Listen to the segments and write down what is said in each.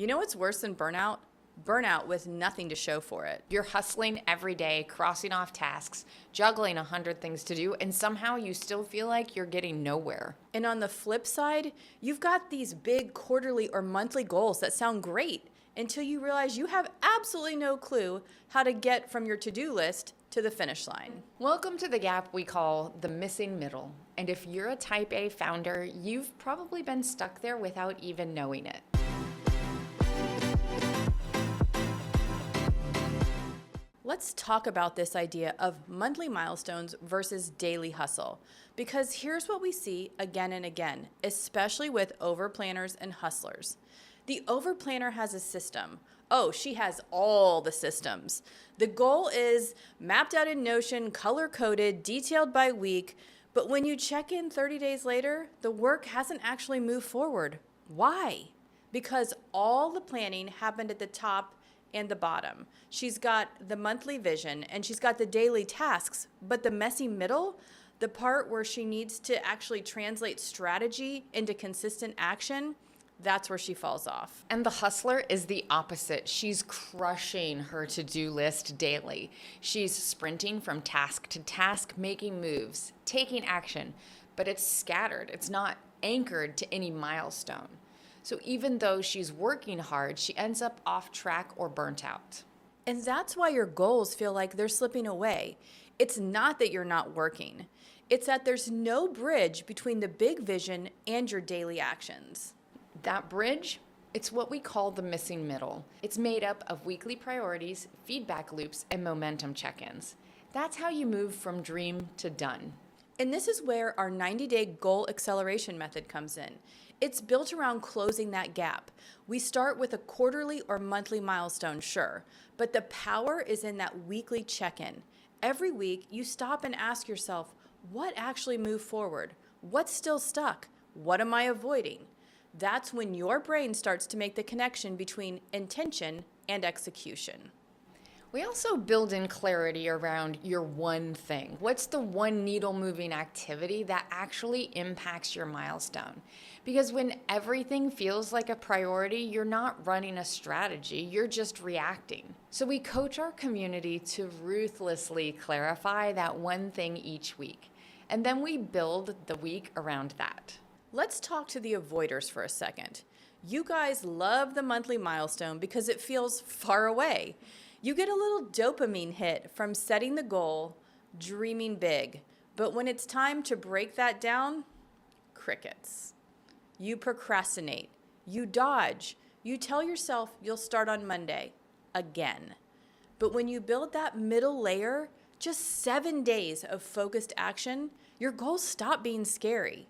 You know what's worse than burnout? Burnout with nothing to show for it. You're hustling every day, crossing off tasks, juggling 100 things to do, and somehow you still feel like you're getting nowhere. And on the flip side, you've got these big quarterly or monthly goals that sound great until you realize you have absolutely no clue how to get from your to-do list to the finish line. Welcome to the gap we call the missing middle. And if you're a type A founder, you've probably been stuck there without even knowing it. Let's talk about this idea of monthly milestones versus daily hustle, because here's what we see again and again, especially with overplanners and hustlers. The overplanner has a system. Oh, she has all the systems. The goal is mapped out in Notion, color-coded, detailed by week, but when you check in 30 days later, the work hasn't actually moved forward. Why? Because all the planning happened at the top and the bottom. She's got the monthly vision and she's got the daily tasks, but the messy middle, the part where she needs to actually translate strategy into consistent action, that's where she falls off. And the hustler is the opposite. She's crushing her to-do list daily. She's sprinting from task to task, making moves, taking action, but it's scattered. It's not anchored to any milestone. So even though she's working hard, she ends up off track or burnt out. And that's why your goals feel like they're slipping away. It's not that you're not working. It's that there's no bridge between the big vision and your daily actions. That bridge, it's what we call the missing middle. It's made up of weekly priorities, feedback loops, and momentum check-ins. That's how you move from dream to done. And this is where our 90-day goal acceleration method comes in. It's built around closing that gap. We start with a quarterly or monthly milestone, sure, but the power is in that weekly check-in. Every week, you stop and ask yourself, what actually moved forward? What's still stuck? What am I avoiding? That's when your brain starts to make the connection between intention and execution. We also build in clarity around your one thing. What's the one needle-moving activity that actually impacts your milestone? Because when everything feels like a priority, you're not running a strategy, you're just reacting. So we coach our community to ruthlessly clarify that one thing each week. And then we build the week around that. Let's talk to the avoiders for a second. You guys love the monthly milestone because it feels far away. You get a little dopamine hit from setting the goal, dreaming big. But when it's time to break that down, crickets. You procrastinate. You dodge. You tell yourself you'll start on Monday again. But when you build that middle layer, just 7 days of focused action, your goals stop being scary.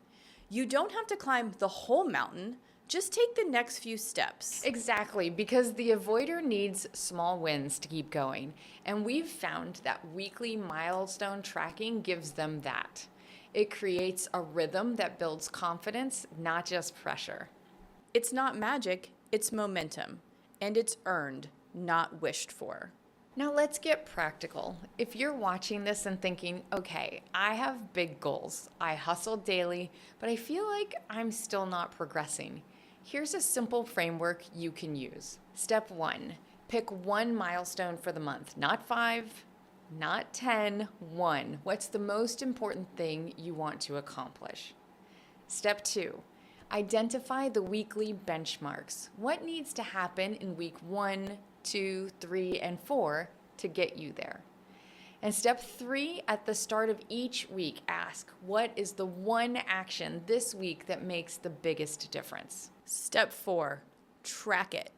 You don't have to climb the whole mountain. Just take the next few steps. Exactly, because the avoider needs small wins to keep going. And we've found that weekly milestone tracking gives them that. It creates a rhythm that builds confidence, not just pressure. It's not magic, it's momentum. And it's earned, not wished for. Now let's get practical. If you're watching this and thinking, okay, I have big goals, I hustle daily, but I feel like I'm still not progressing. Here's a simple framework you can use. Step 1, pick one milestone for the month. Not 5, not 10, 1. What's the most important thing you want to accomplish? Step 2, identify the weekly benchmarks. What needs to happen in week 1, 2, 3, and 4 to get you there? And step 3, at the start of each week, ask, what is the one action this week that makes the biggest difference? Step 4, track it.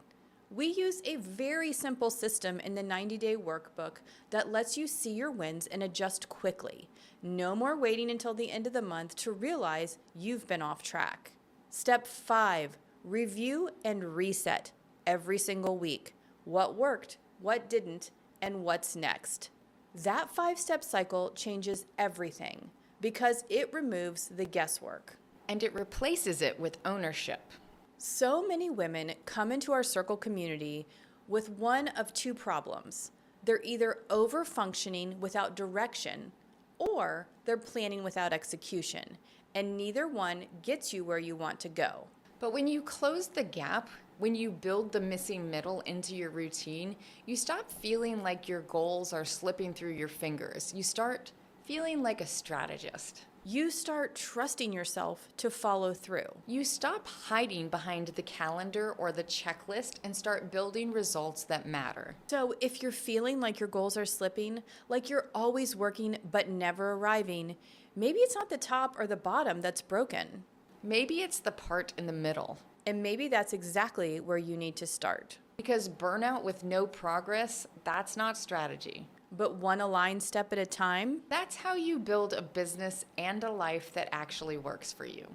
We use a very simple system in the 90-day workbook that lets you see your wins and adjust quickly. No more waiting until the end of the month to realize you've been off track. Step 5, review and reset every single week. What worked, what didn't, and what's next. That 5-step cycle changes everything because it removes the guesswork. And it replaces it with ownership. So many women come into our circle community with one of two problems. They're either over-functioning without direction or they're planning without execution, and neither one gets you where you want to go. But when you close the gap, When you build the missing middle into your routine, you stop feeling like your goals are slipping through your fingers. You start feeling like a strategist. You start trusting yourself to follow through. You stop hiding behind the calendar or the checklist and start building results that matter. So, if you're feeling like your goals are slipping, like you're always working but never arriving, maybe it's not the top or the bottom that's broken. Maybe it's the part in the middle. And maybe that's exactly where you need to start. Because burnout with no progress, that's not strategy. But one aligned step at a time. That's how you build a business and a life that actually works for you.